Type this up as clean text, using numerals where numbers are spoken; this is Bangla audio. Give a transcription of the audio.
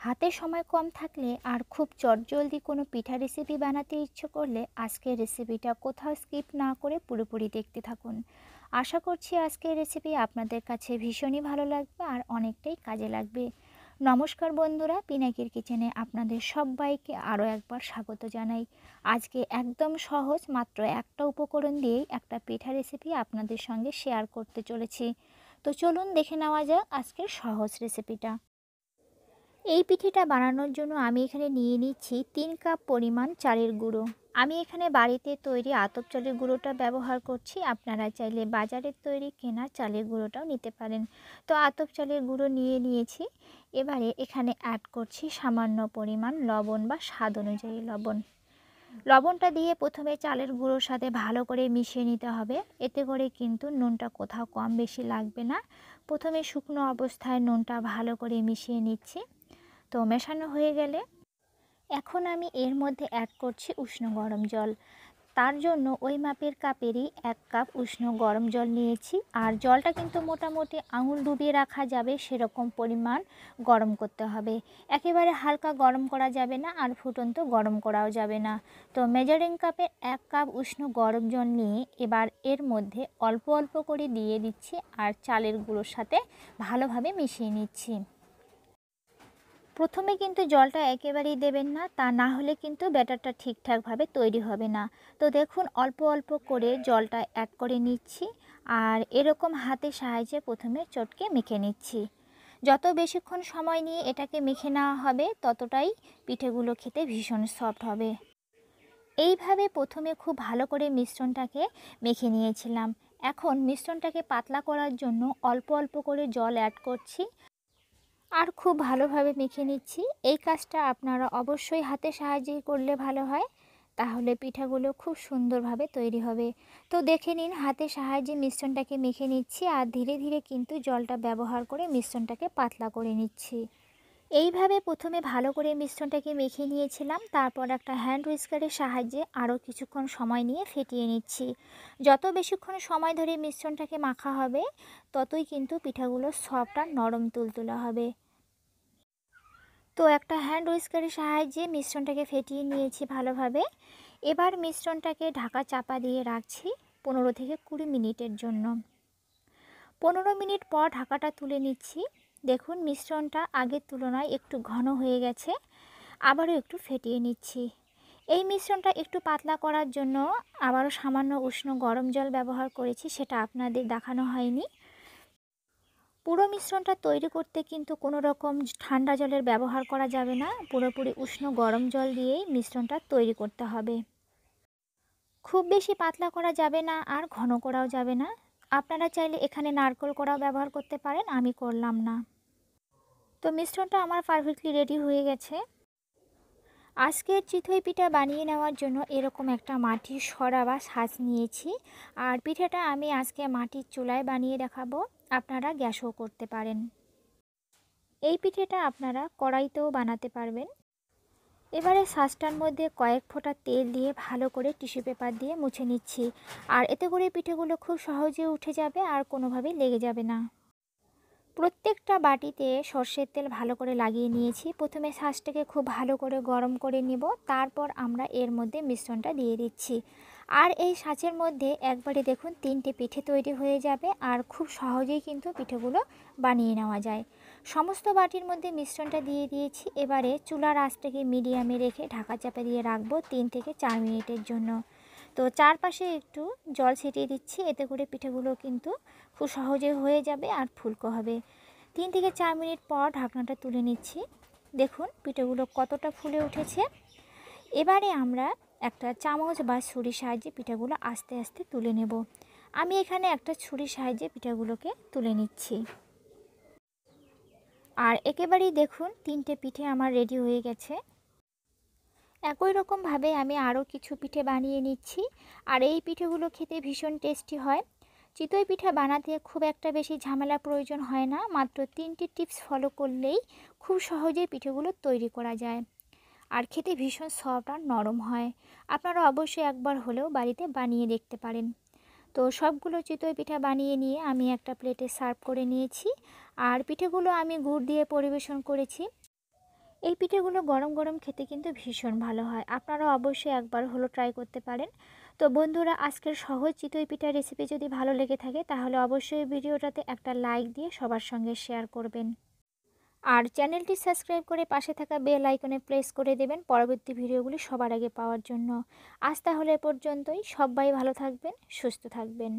হাতে সময় কম থাকলে আর খুব চটজলদি কোনো পিঠা রেসিপি বানাতে ইচ্ছে করলে আজকের রেসিপিটা কোথাও স্কিপ না করে পুরোপুরি দেখতে থাকুন। আশা করছি আজকের রেসিপি আপনাদের কাছে ভীষণই ভালো লাগবে আর অনেকটাই কাজে লাগবে। নমস্কার বন্ধুরা, পিনাকির কিচেনে আপনাদের সবাইকে আরও একবার স্বাগত জানাই। আজকে একদম সহজ মাত্র একটা উপকরণ দিয়েই একটা পিঠা রেসিপি আপনাদের সঙ্গে শেয়ার করতে চলেছি। তো চলুন দেখে নেওয়া যাক আজকের সহজ রেসিপিটা। এই পিঠেটা বানানোর জন্য আমি এখানে নিয়ে নিচ্ছি 3 কাপ পরিমাণ চালের গুঁড়ো। আমি এখানে বাড়িতে তৈরি আতপ চালের গুঁড়োটা ব্যবহার করছি। আপনারা চাইলে বাজারের তৈরি কেনা চালের গুঁড়োটাও নিতে পারেন। তো আতপ চালের গুঁড়ো নিয়ে নিয়েছি। এবারে এখানে অ্যাড করছি সামান্য পরিমাণ লবণ বা স্বাদ অনুযায়ী লবণ। লবণটা দিয়ে প্রথমে চালের গুঁড়োর সাথে ভালো করে মিশিয়ে নিতে হবে। এতে করে কিন্তু নুনটা কোথাও কম বেশি লাগবে না। প্রথমে শুকনো অবস্থায় নুনটা ভালো করে মিশিয়ে নিচ্ছি। তো মেশানো হয়ে গেলে এখন আমি এর মধ্যে অ্যাড করছি উষ্ণ গরম জল। তার জন্য ওই মাপের কাপেরই 1 কাপ উষ্ণ গরম জল নিয়েছি। আর জলটা কিন্তু মোটামুটি আঙুল ডুবিয়ে রাখা যাবে সেরকম পরিমাণ গরম করতে হবে। একেবারে হালকা গরম করা যাবে না, আর ফুটন্ত গরম করাও যাবে না। তো মেজারিং কাপে 1 কাপ উষ্ণ গরম জল নিয়ে এবার এর মধ্যে অল্প অল্প করে দিয়ে দিচ্ছি আর চালের গুঁড়োর সাথে ভালোভাবে মিশিয়ে নিচ্ছি। প্রথমে কিন্তু জলটা একেবারেই দেবেন না, তা না হলে কিন্তু ব্যাটারটা ঠিকঠাকভাবে তৈরি হবে না। তো দেখুন অল্প অল্প করে জলটা অ্যাড করে নিচ্ছি আর এরকম হাতের সাহায্যে প্রথমে চটকে মেখে নিচ্ছি। যত বেশিক্ষণ সময় নিয়ে এটাকে মেখে নেওয়া হবে ততটাই পিঠেগুলো খেতে ভীষণ সফট হবে। এইভাবে প্রথমে খুব ভালো করে মিশ্রণটাকে মেখে নিয়েছিলাম। এখন মিশ্রণটাকে পাতলা করার জন্য অল্প অল্প করে জল অ্যাড করছি আর খুব ভালোভাবে মেখে নিচ্ছি। এই কাজটা আপনারা অবশ্যই হাতের সাহায্যেই করলে ভালো হয়, তাহলে পিঠাগুলো খুব সুন্দরভাবে তৈরি হবে। তো দেখে নিন, হাতের সাহায্যে মিশ্রণটাকে মেখে নিচ্ছি আর ধীরে ধীরে কিন্তু জলটা ব্যবহার করে মিশ্রণটাকে পাতলা করে নিচ্ছি। এইভাবে প্রথমে ভালো করে মিশ্রণটাকে মেখে নিয়েছিলাম, তারপর একটা হ্যান্ড হুইস্কারের সাহায্যে আরও কিছুক্ষণ সময় নিয়ে ফেটিয়ে নিচ্ছি। যত বেশিক্ষণ সময় ধরে মিশ্রণটাকে মাখা হবে ততই কিন্তু পিঠাগুলো সফট আর নরম তুলতুলে হবে। তো একটা হ্যান্ড হুইস্কারের সাহায্যে মিশ্রণটাকে ফেটিয়ে নিয়েছি ভালোভাবে। এবার মিশ্রণটাকে ঢাকা চাপা দিয়ে রাখছি 15 থেকে 20 মিনিটের জন্য। 15 মিনিট পর ঢাকাটা তুলে নিচ্ছি। দেখুন মিশ্রণটা আগের তুলনায় একটু ঘন হয়ে গেছে। আবারও একটু ফেটিয়ে নিচ্ছি। এই মিশ্রণটা একটু পাতলা করার জন্য আবারও সামান্য উষ্ণ গরম জল ব্যবহার করেছি, সেটা আপনাদের দেখানো হয়নি। পুরো মিশ্রণটা তৈরি করতে কিন্তু কোনো রকম ঠান্ডা জলের ব্যবহার করা যাবে না। পুরোপুরি উষ্ণ গরম জল দিয়েই মিশ্রণটা তৈরি করতে হবে। খুব বেশি পাতলা করা যাবে না আর ঘন করাও যাবে না। আপনারা চাইলে এখানে নারকেল কোড়াও ব্যবহার করতে পারেন, আমি করলাম না। তো মিশ্রণটা আমার পারফেক্টলি রেডি হয়ে গেছে। আজকের চিতই পিঠা বানিয়ে নেওয়ার জন্য এরকম একটা মাটির সরা বা সাজ নিয়েছি। আর পিঠাটা আমি আজকে মাটির চুলায় বানিয়ে দেখাবো, আপনারা গ্যাসও করতে পারেন। এই পিঠেটা আপনারা কড়াইতেও বানাতে পারবেন। এবারে সাজটার মধ্যে কয়েক ফোঁটা তেল দিয়ে ভালো করে টিস্যু পেপার দিয়ে মুছে নিচ্ছি। আর এতে করে পিঠেগুলো খুব সহজে উঠে যাবে আর কোনোভাবেই লেগে যাবে না। প্রত্যেকটা বাটিতে সর্ষের তেল ভালো করে লাগিয়ে নিয়েছি। প্রথমে সাজটাকে খুব ভালো করে গরম করে নিব, তারপর আমরা এর মধ্যে মিশ্রণটা দিয়ে দিচ্ছি। আর এই সাজের মধ্যে একবারে দেখুন 3টে পিঠে তৈরি হয়ে যাবে আর খুব সহজেই কিন্তু পিঠেগুলো বানিয়ে নেওয়া যায়। সমস্ত বাটির মধ্যে মিশ্রণটা দিয়ে দিয়েছি। এবারে চুলার আঁচটাকে মিডিয়ামে রেখে ঢাকা চাপা দিয়ে রাখবো 3 থেকে 4 মিনিটের জন্য। তো চারপাশে একটু জল ছিটিয়ে দিচ্ছি, এতে করে পিঠেগুলো কিন্তু খুব সহজে হয়ে যাবে আর ফুলকো হবে। 3 থেকে 4 মিনিট পর ঢাকনাটা তুলে নিচ্ছি। দেখুন পিঠেগুলো কতটা ফুলে উঠেছে। এবারে আমরা একটা চামচ বা ছুরির সাহায্যে পিঠাগুলো আস্তে আস্তে তুলে নেব। আমি এখানে একটা ছুরির সাহায্যে পিঠাগুলোকে তুলে নিচ্ছি। আর একেবারেই দেখুন 3টে পিঠে আমার রেডি হয়ে গেছে। একই রকমভাবে আমি আরও কিছু পিঠে বানিয়ে নিচ্ছি। আর এই পিঠেগুলো খেতে ভীষণ টেস্টি হয়। চিতই পিঠা বানাতে খুব একটা বেশি ঝামেলা প্রয়োজন হয় না, মাত্র 3টি টিপস ফলো করলেই খুব সহজেই পিঠেগুলো তৈরি করা যায়। আর খেতে ভীষণ সফট আর নরম হয়। আপনারা অবশ্যই একবার হলেও বাড়িতে বানিয়ে দেখতে পারেন। তো সবগুলো চিতই পিঠা বানিয়ে নিয়ে আমি একটা প্লেটে সার্ভ করে নিয়েছি। আর পিঠেগুলো আমি গুড় দিয়ে পরিবেশন করেছি। এই পিঠেগুলো গরম গরম খেতে কিন্তু ভীষণ ভালো হয়। আপনারা অবশ্যই একবার হলো ট্রাই করতে পারেন। তো বন্ধুরা, আজকের সহজ চিতই পিঠার রেসিপি যদি ভালো লেগে থাকে তাহলে অবশ্যই ভিডিওটাতে একটা লাইক দিয়ে সবার সঙ্গে শেয়ার করবেন। আর চ্যানেলটি সাবস্ক্রাইব করে পাশে থাকা বেল আইকনে প্রেস করে দেবেন পরবর্তী ভিডিওগুলি সবার আগে পাওয়ার জন্য। আজ তাহলে এ পর্যন্তই। সবাই ভালো থাকবেন, সুস্থ থাকবেন।